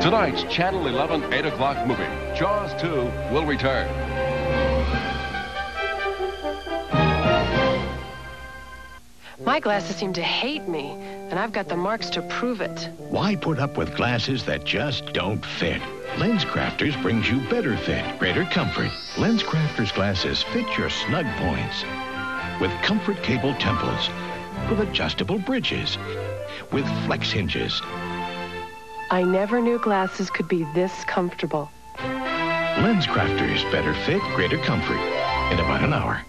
Tonight's Channel 11 8 o'clock movie, Jaws 2, will return. My glasses seem to hate me, and I've got the marks to prove it. Why put up with glasses that just don't fit? LensCrafters brings you better fit, greater comfort. LensCrafters glasses fit your snug points with comfort cable temples, with adjustable bridges, with flex hinges. I never knew glasses could be this comfortable. LensCrafters, better fit, greater comfort in about an hour.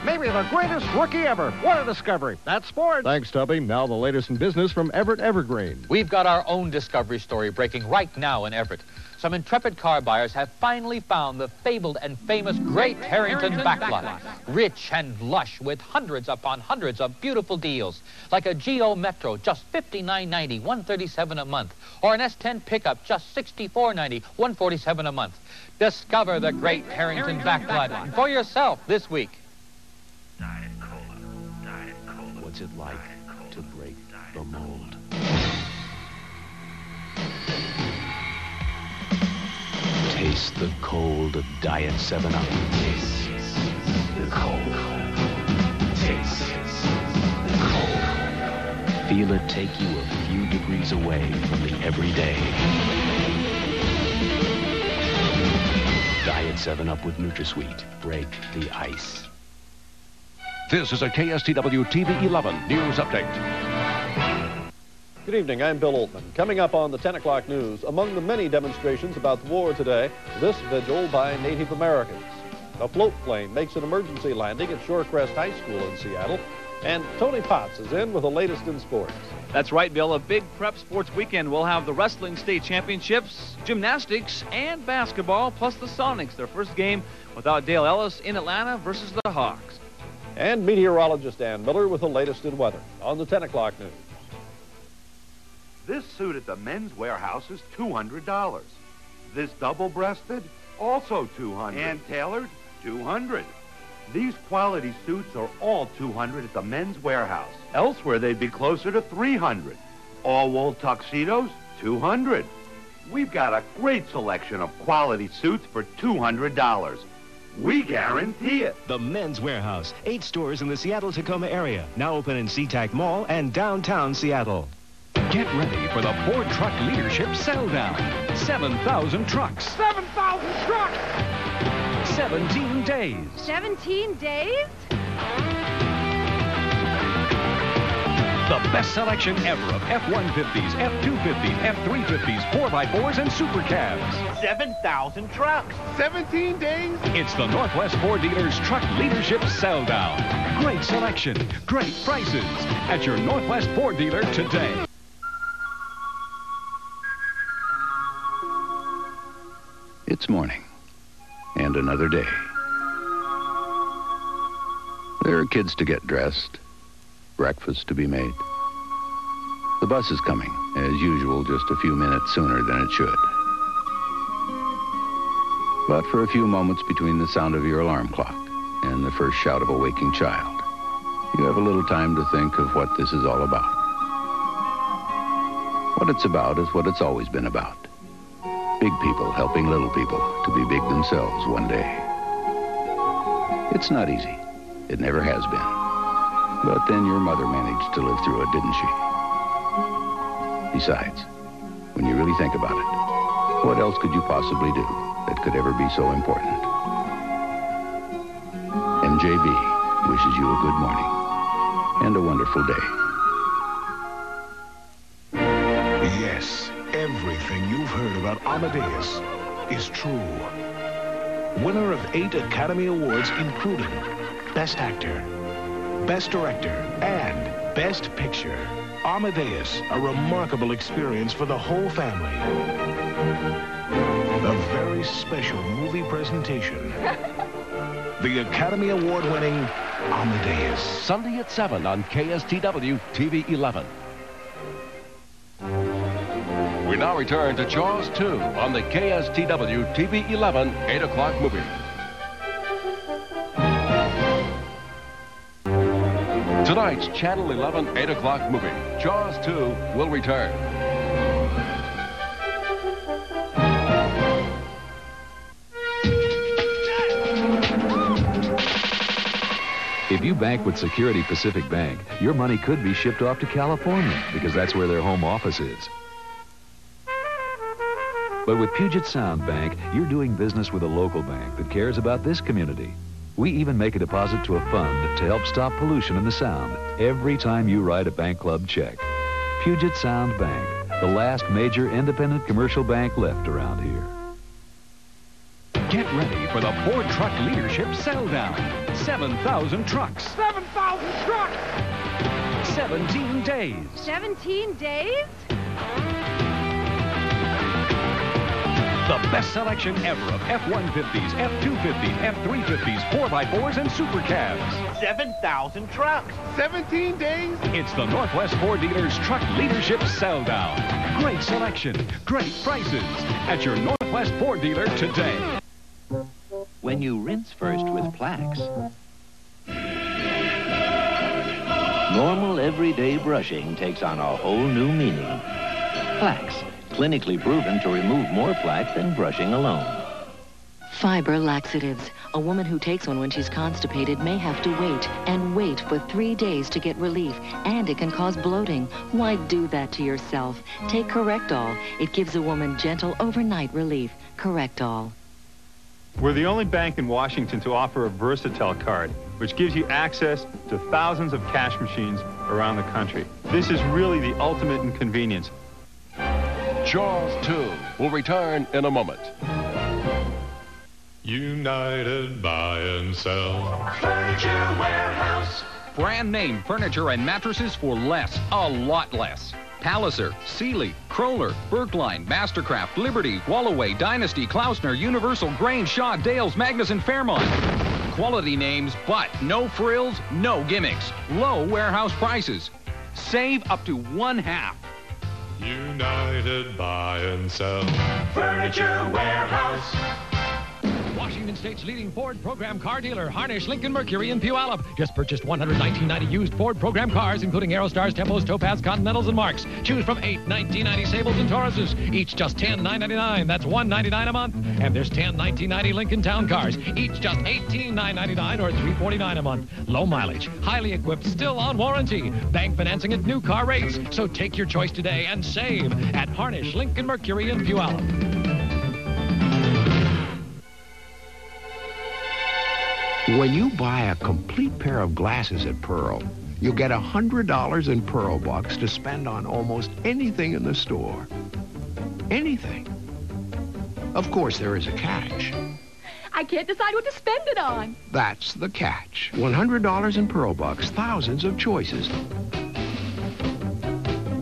Maybe the greatest rookie ever. What a discovery. That's sports. Thanks, Tubby. Now the latest in business from Everett Evergreen. We've got our own discovery story breaking right now in Everett. Some intrepid car buyers have finally found the fabled and famous Great Harrington backlot. Rich and lush with hundreds upon hundreds of beautiful deals. Like a Geo Metro, just $59.90, $137 a month. Or an S10 pickup, just $64.90, $147 a month. Discover the Great Harrington backlot for yourself this week. Diet Cola. What's it like to break the mold? Taste the cold of Diet 7-Up. Taste the cold. Taste the cold. Feel it take you a few degrees away from the everyday. Diet 7-Up with NutraSweet. Break the ice. This is a KSTW TV 11 news update. Good evening, I'm Bill Altman. Coming up on the 10 o'clock news, among the many demonstrations about the war today, this vigil by Native Americans. A float plane makes an emergency landing at Shorecrest High School in Seattle, and Tony Potts is in with the latest in sports. That's right, Bill. A big prep sports weekend. We'll have the wrestling state championships, gymnastics, and basketball, plus the Sonics, their first game without Dale Ellis in Atlanta versus the Hawks. And meteorologist Ann Miller with the latest in weather on the 10 o'clock news. This suit at the Men's Warehouse is $200. This double-breasted, also $200. And tailored, $200. These quality suits are all $200 at the Men's Warehouse. Elsewhere, they'd be closer to $300. All-wool tuxedos, $200. We've got a great selection of quality suits for $200. We guarantee it. The Men's Warehouse. 8 stores in the Seattle-Tacoma area. Now open in SeaTac Mall and downtown Seattle. Get ready for the Ford Truck Leadership Sell-Down. 7,000 trucks. 7,000 trucks! 17 days. 17 days? The best selection ever of F-150s, F-250s, F-350s, 4x4s, and Super Cabs. 7,000 trucks. 17 days? It's the Northwest Ford Dealers Truck Leadership Sell-Down. Great selection, great prices at your Northwest Ford dealer today. It's morning, and another day. There are kids to get dressed, breakfast to be made. The bus is coming, as usual, just a few minutes sooner than it should. But for a few moments between the sound of your alarm clock and the first shout of a waking child, you have a little time to think of what this is all about. What it's about is what it's always been about. Big people helping little people to be big themselves one day. It's not easy. It never has been. But then your mother managed to live through it, didn't she? Besides, when you really think about it, what else could you possibly do that could ever be so important? MJB wishes you a good morning and a wonderful day. Yes, everything you've heard about Amadeus is true. Winner of 8 Academy Awards, including Best Actor, Best Director, and Best Picture. Amadeus, a remarkable experience for the whole family. A very special movie presentation. The Academy Award-winning Amadeus. Sunday at 7 on KSTW TV 11. We now return to Jaws 2 on the KSTW TV 11 8 o'clock movie. Tonight's Channel 11 8 o'clock movie, Jaws 2, will return. If you bank with Security Pacific Bank, your money could be shipped off to California because that's where their home office is. But with Puget Sound Bank, you're doing business with a local bank that cares about this community. We even make a deposit to a fund to help stop pollution in the Sound every time you write a bank club check. Puget Sound Bank, the last major independent commercial bank left around here. Get ready for the Ford Truck Leadership Sell-Down. 7,000 trucks. 7,000 trucks! 17 days. 17 days? The best selection ever of F-150s, F-250s, F-350s, 4x4s, and Super Cabs. 7,000 trucks. 17 days? It's the Northwest Ford Dealers Truck Leadership Sell-Down. Great selection, great prices at your Northwest Ford dealer today. When you rinse first with Plax, normal everyday brushing takes on a whole new meaning. Plax, clinically proven to remove more plaque than brushing alone. Fiber laxatives. A woman who takes one when she's constipated may have to wait and wait for 3 days to get relief, and it can cause bloating. Why do that to yourself? Take Correctol. It gives a woman gentle overnight relief. Correctol. We're the only bank in Washington to offer a Versatile card, which gives you access to thousands of cash machines around the country. This is really the ultimate in convenience. Jaws 2 will return in a moment. United Buy and Sell. Furniture Warehouse. Brand name furniture and mattresses for less, a lot less. Palliser, Sealy, Kroller, Berkline, Mastercraft, Liberty, Wallaway, Dynasty, Klausner, Universal, Grange, Shaw, Dales, Magnus, and Fairmont. Quality names, but no frills, no gimmicks. Low warehouse prices. Save up to 1/2. United Buy and Sell. Furniture Warehouse. Washington State's leading Ford program car dealer, Harnish, Lincoln, Mercury, and Puyallup. Just purchased 119.90 used Ford program cars, including Aerostars, Tempos, Topaz, Continentals, and Marks. Choose from 8 1990 Sables and Tauruses, each just $10,999. That's $199 a month. And there's 10 1990 Lincoln Town cars, each just $18,999 or $349 a month. Low mileage, highly equipped, still on warranty. Bank financing at new car rates. So take your choice today and save at Harnish, Lincoln, Mercury, and Puyallup. When you buy a complete pair of glasses at Pearl, you'll get $100 in Pearl bucks to spend on almost anything in the store. Anything. Of course, there is a catch. I can't decide what to spend it on. That's the catch. $100 in Pearl bucks, thousands of choices.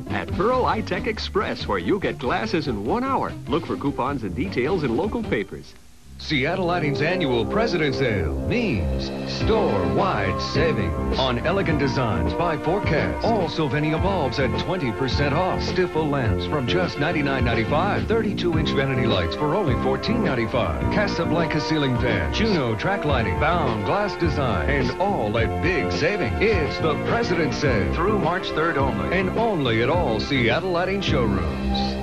At Pearl iTech Express, where you'll get glasses in 1 hour. Look for coupons and details in local papers. Seattle Lighting's annual President's Sale means store-wide savings on elegant designs by Forecast. All Sylvania bulbs at 20% off. Stifel lamps from just $99.95. 32-inch vanity lights for only $14.95. Casablanca ceiling fans, Juno track lighting, bound glass design, and all at big savings. It's the President's Sale through March 3rd only, and only at all Seattle Lighting showrooms.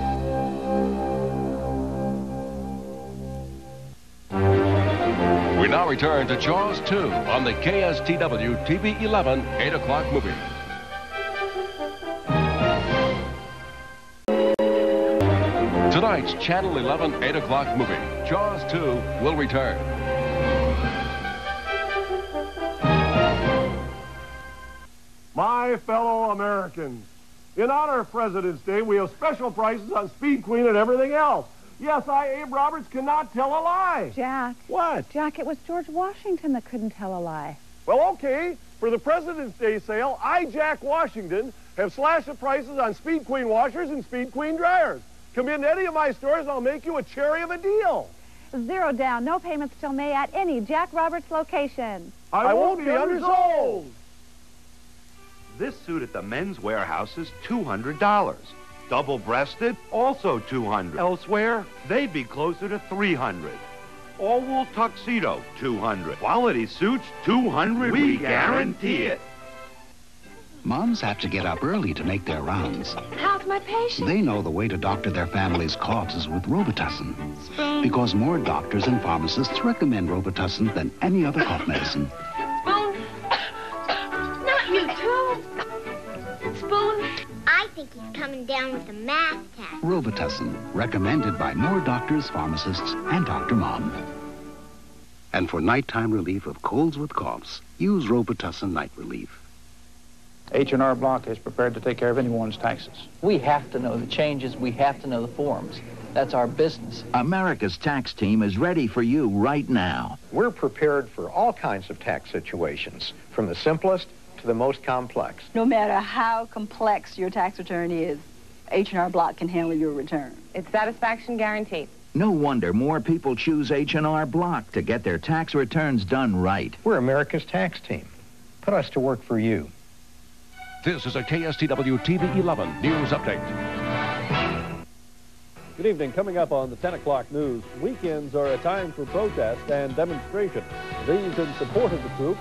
We now return to Jaws 2 on the KSTW TV 11 8 o'clock movie. Tonight's Channel 11 8 o'clock movie, Jaws 2, will return. My fellow Americans, in honor of President's Day, we have special prices on Speed Queen and everything else. Yes, I, Abe Roberts, cannot tell a lie. Jack. What? Jack, it was George Washington that couldn't tell a lie. Well, okay. For the President's Day sale, I, Jack Washington, have slashed the prices on Speed Queen washers and Speed Queen dryers. Come in to any of my stores and I'll make you a cherry of a deal. 0 down, no payments till May at any Jack Roberts location. I won't be undersold. This suit at the Men's Warehouse is $200. Double-breasted, also $200. Elsewhere, they'd be closer to $300. All-wool tuxedo, $200. Quality suits, $200. We guarantee it. Moms have to get up early to make their rounds. How's my patient? They know the way to doctor their family's coughs is with Robitussin. Because more doctors and pharmacists recommend Robitussin than any other cough medicine. Spoon. Not you, too. Spoon. I think he's coming down with a math test. Robitussin, recommended by more doctors, pharmacists, and Dr. Mom. And for nighttime relief of colds with coughs, use Robitussin Night Relief. H&R Block is prepared to take care of anyone's taxes. We have to know the changes. We have to know the forms. That's our business. America's tax team is ready for you right now. We're prepared for all kinds of tax situations, from the simplest to the most complex. No matter how complex your tax return is, H&R Block can handle your return. It's satisfaction guaranteed. No wonder more people choose H&R Block to get their tax returns done right. We're America's tax team. Put us to work for you. This is a KSTW TV 11 news update. Good evening. Coming up on the 10 o'clock news, weekends are a time for protest and demonstration. These in support of the troops,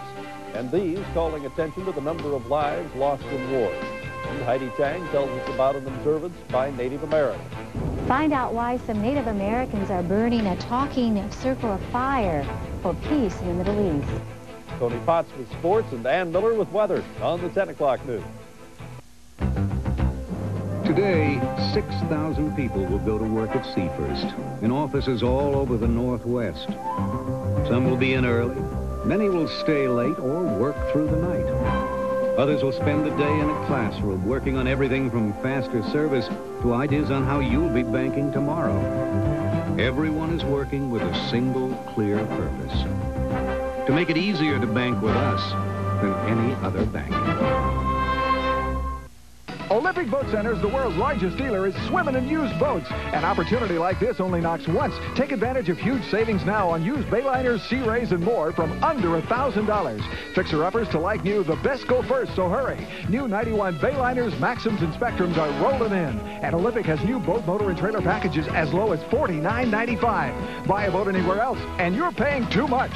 and these calling attention to the number of lives lost in war. And Heidi Chang tells us about an observance by Native Americans. Find out why some Native Americans are burning a talking circle of fire for peace in the Middle East. Tony Potts with sports and Ann Miller with weather on the 10 o'clock news. Today, 6,000 people will go to work at Seafirst in offices all over the Northwest. Some will be in early. Many will stay late or work through the night. Others will spend the day in a classroom working on everything from faster service to ideas on how you'll be banking tomorrow. Everyone is working with a single clear purpose: to make it easier to bank with us than any other bank. Olympic Boat Center is the world's largest dealer, is swimming in used boats. An opportunity like this only knocks once. Take advantage of huge savings now on used Bayliners, Sea Rays, and more from under $1,000. Fixer-uppers to like new, the best go first, so hurry. New 91 Bayliners, Maxims, and Spectrums are rolling in. And Olympic has new boat, motor, and trailer packages as low as $49.95. Buy a boat anywhere else, and you're paying too much.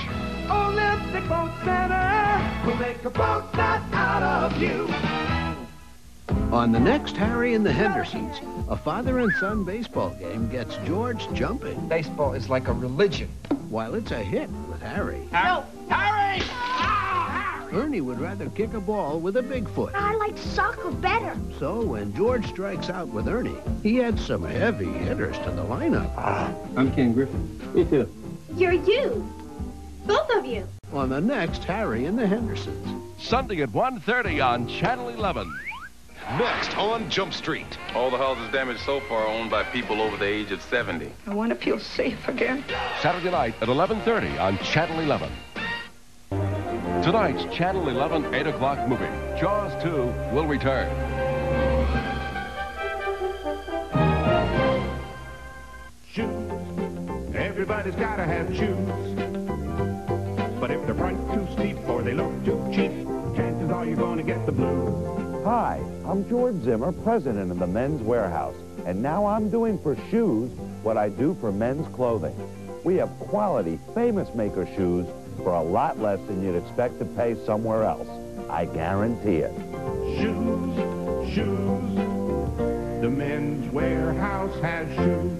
Olympic Boat Center will make a boat not out of you. On the next Harry and the Hendersons, a father and son baseball game gets George jumping. Baseball is like a religion. While it's a hit with Harry. No, Harry! Ernie would rather kick a ball with a big foot. I like soccer better. So when George strikes out with Ernie, he adds some heavy hitters to the lineup. I'm Ken Griffin. Me too. You're you. Both of you. On the next Harry and the Hendersons. Sunday at 1:30 on Channel 11. Next on Jump Street. All the houses damaged so far are owned by people over the age of 70. I want to feel safe again. Saturday night at 11:30 on Channel 11. Tonight's Channel 11 8 o'clock movie, Jaws 2, will return. Shoes. Everybody's got to have shoes. But if they're priced too steep or they look too cheap, chances are you're going to get the blues. Hi, I'm George Zimmer, president of the Men's Warehouse, and now I'm doing for shoes what I do for men's clothing. We have quality, famous maker shoes for a lot less than you'd expect to pay somewhere else. I guarantee it. Shoes, shoes. The Men's Warehouse has shoes.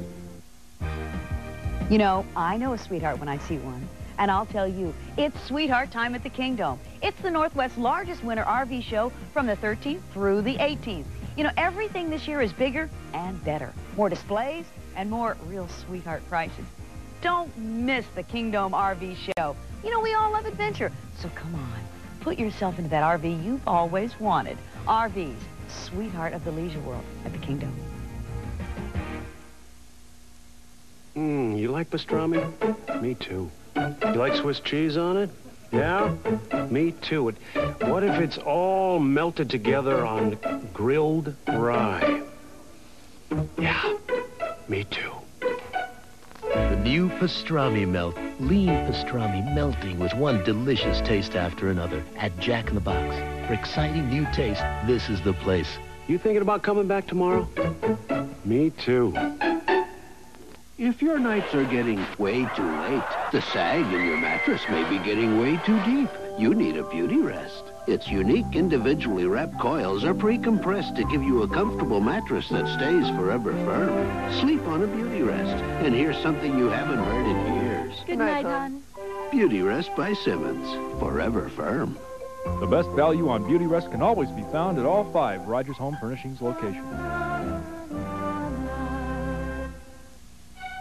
You know, I know a sweetheart when I see one. And I'll tell you, it's sweetheart time at the Kingdome. It's the Northwest's largest winter RV show from the 13th through the 18th. You know, everything this year is bigger and better. More displays and more real sweetheart prices. Don't miss the Kingdome RV show. You know, we all love adventure. So come on, put yourself into that RV you've always wanted. RVs, sweetheart of the leisure world at the Kingdome. You like pastrami? Me too. You like Swiss cheese on it? Yeah? Me too. What if it's all melted together on grilled rye? Yeah, me too. The new pastrami melt. Lean pastrami melting with one delicious taste after another at Jack in the Box. For exciting new taste, this is the place. You thinking about coming back tomorrow? Me too. If your nights are getting way too late, the sag in your mattress may be getting way too deep. You need a beauty rest. Its unique individually wrapped coils are pre-compressed to give you a comfortable mattress that stays forever firm. Sleep on a beauty rest and hear something you haven't heard in years. Good night, hon. Beauty Rest by Simmons. Forever firm. The best value on Beauty Rest can always be found at all 5 Rogers Home Furnishings locations.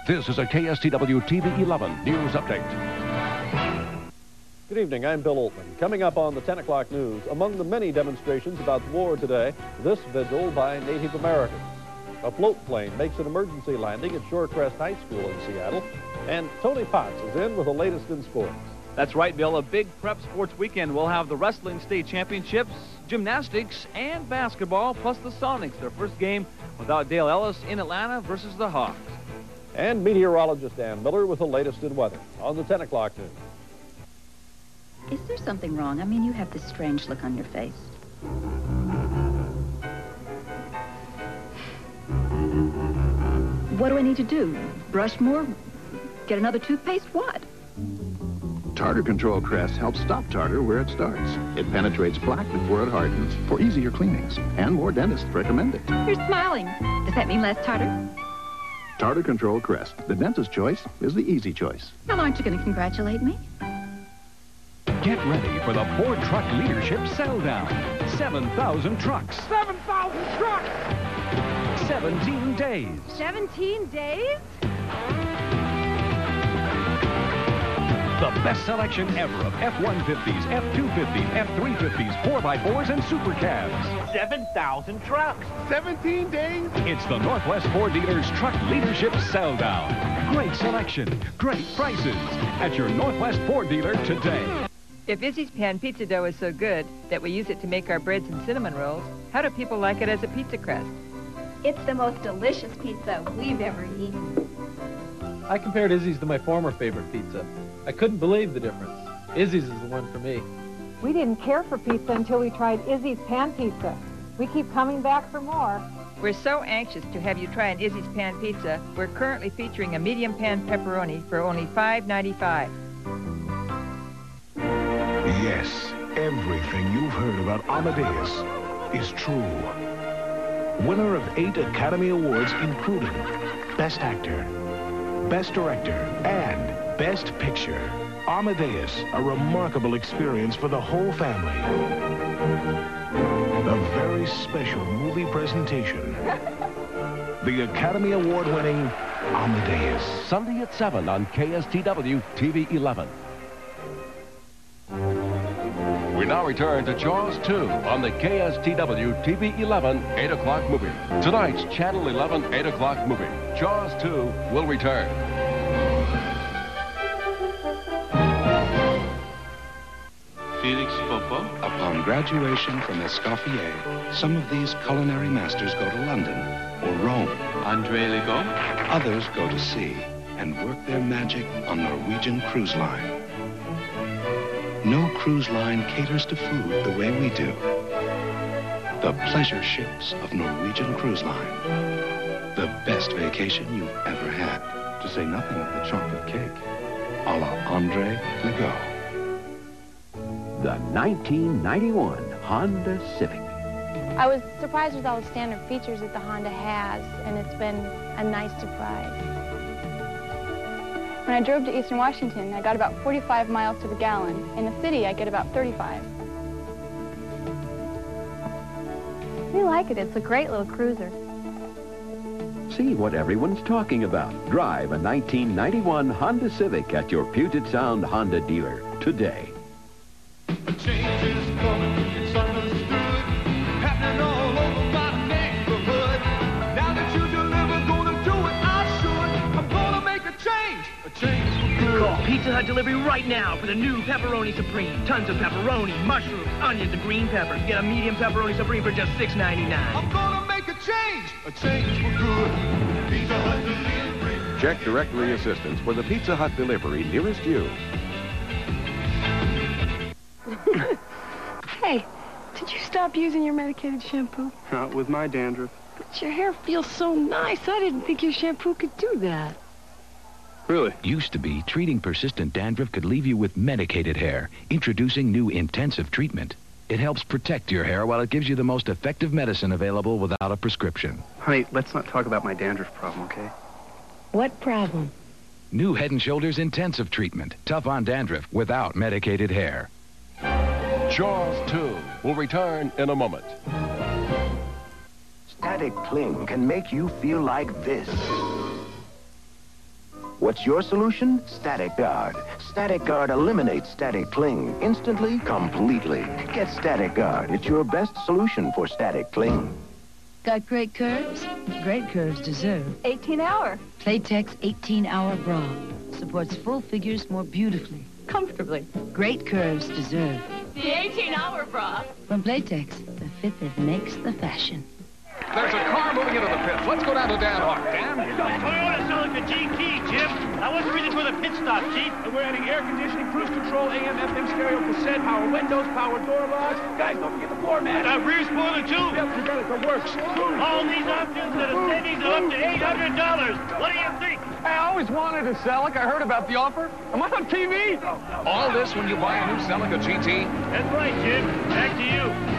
This is a KSTW TV 11 news update. Good evening, I'm Bill Altman. Coming up on the 10 o'clock news, among the many demonstrations about the war today, this vigil by Native Americans. A float plane makes an emergency landing at Shorecrest High School in Seattle, and Tony Potts is in with the latest in sports. That's right, Bill. A big prep sports weekend. We'll have the wrestling state championships, gymnastics, and basketball, plus the Sonics, their first game without Dale Ellis in Atlanta versus the Hawks. And meteorologist Ann Miller with the latest in weather on the 10 o'clock news. Is there something wrong? I mean, you have this strange look on your face. What do I need to do? Brush more? Get another toothpaste? What? Tartar Control Crest helps stop tartar where it starts. It penetrates plaque before it hardens for easier cleanings, and more dentists recommend it. You're smiling. Does that mean less tartar? Tartar Control Crest. The dentist's choice is the easy choice. Well, aren't you going to congratulate me? Get ready for the Ford Truck Leadership Sell Down. 7,000 trucks. 7,000 trucks! 17 days. 17 days? The best selection ever of F-150s, F-250s, F-350s, 4x4s, and Super Cabs. 7,000 trucks! 17 days? It's the Northwest Ford Dealers Truck Leadership Sell Down. Great selection, great prices at your Northwest Ford dealer today. If Izzy's pan pizza dough is so good that we use it to make our breads and cinnamon rolls, how do people like it as a pizza crust? It's the most delicious pizza we've ever eaten. I compared Izzy's to my former favorite pizza. I couldn't believe the difference. Izzy's is the one for me. We didn't care for pizza until we tried Izzy's pan pizza. We keep coming back for more. We're so anxious to have you try an Izzy's pan pizza. We're currently featuring a medium pan pepperoni for only $5.95. Yes, everything you've heard about Amadeus is true. Winner of 8 Academy Awards, including Best Actor, Best Director, and Best Picture. Amadeus, a remarkable experience for the whole family. A very special movie presentation. The Academy Award-winning Amadeus. Sunday at 7 on KSTW TV 11. We now return to Jaws 2 on the KSTW TV 11 8 o'clock movie. Tonight's Channel 11 8 o'clock movie, Jaws 2, will return. Felix Popo. Upon graduation from Escoffier, some of these culinary masters go to London or Rome. Andre Legault. Others go to sea and work their magic on Norwegian Cruise Line. No cruise line caters to food the way we do. The pleasure ships of Norwegian Cruise Line. The best vacation you've ever had, to say nothing of the chocolate cake, a la Andre Legault. The 1991 Honda Civic. I was surprised with all the standard features that the Honda has, and it's been a nice surprise. When I drove to Eastern Washington, I got about 45 miles to the gallon. In the city, I get about 35. We like it. It's a great little cruiser. See what everyone's talking about. Drive a 1991 Honda Civic at your Puget Sound Honda dealer today. Change is coming, it's understood. Happening all over my neighborhood. Now that you deliver, gonna do it, I should. I'm gonna make a change for good. Call Pizza Hut Delivery right now for the new Pepperoni Supreme. Tons of pepperoni, mushrooms, onions, and green peppers. Get a medium Pepperoni Supreme for just $6.99. I'm gonna make a change for good. Pizza Hut Delivery. Check directory assistance for the Pizza Hut Delivery nearest you. Hey, did you stop using your medicated shampoo? Not with my dandruff. But your hair feels so nice. I didn't think your shampoo could do that. Really? Used to be, treating persistent dandruff could leave you with medicated hair. Introducing new intensive treatment. It helps protect your hair while it gives you the most effective medicine available without a prescription. Honey, let's not talk about my dandruff problem, okay? What problem? New Head & Shoulders intensive treatment. Tough on dandruff without medicated hair. Jaws 2 will return in a moment. Static cling can make you feel like this. What's your solution? Static Guard. Static Guard eliminates static cling instantly, completely. Get Static Guard. It's your best solution for static cling. Got great curves? Great curves deserve 18-hour. Playtex 18-hour bra. Supports full figures more beautifully. Comfortably. Great curves deserve The 18-hour bra. from Playtex, the fit that makes the fashion. There's a car moving into the pits. Let's go down to Dan Hawk. Dan? Toyota Celica GT, Jim. I wasn't ready for the pit stop, Chief. And we're adding air conditioning, cruise control, AM, FM stereo, cassette, power windows, power door locks. Guys, don't forget the floor mat. Rear spoiler, too. Yep, you got it. The works. All these options at a savings of up to $800. What do you think? Hey, I always wanted a Celica. I heard about the offer. Am I on TV? All this when you buy a new Celica GT? That's right, Jim. Back to you.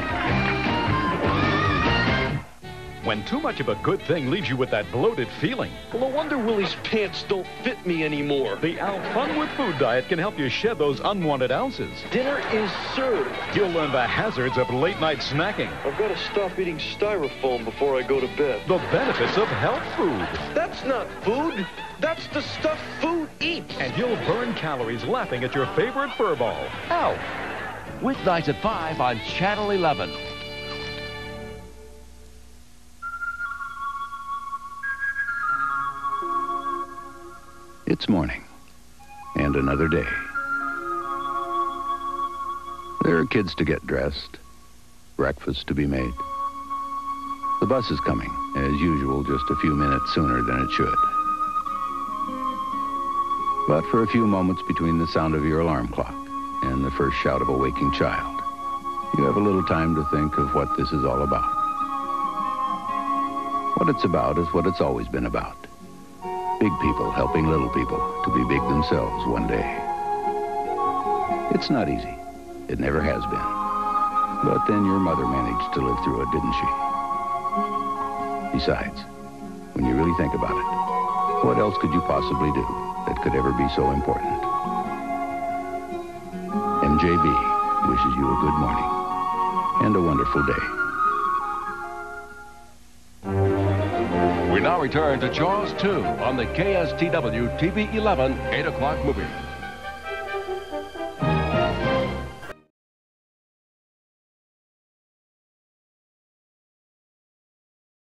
When too much of a good thing leaves you with that bloated feeling. Well, no wonder Willie's pants don't fit me anymore. The Al Fun with Food diet can help you shed those unwanted ounces. Dinner is served. You'll learn the hazards of late-night snacking. I've got to stop eating styrofoam before I go to bed. The benefits of health food. That's not food. That's the stuff food eats. And you'll burn calories laughing at your favorite fur ball. Out. Weeknights at 5 on Channel 11. It's morning, and another day. There are kids to get dressed, breakfast to be made. The bus is coming, as usual, just a few minutes sooner than it should. But for a few moments between the sound of your alarm clock and the first shout of a waking child, you have a little time to think of what this is all about. What it's about is what it's always been about. Big people helping little people to be big themselves one day. It's not easy. It never has been. But then your mother managed to live through it, didn't she? Besides, when you really think about it, what else could you possibly do that could ever be so important? MJB wishes you a good morning and a wonderful day. We now return to Jaws 2 on the KSTW TV 11 8 o'clock movie.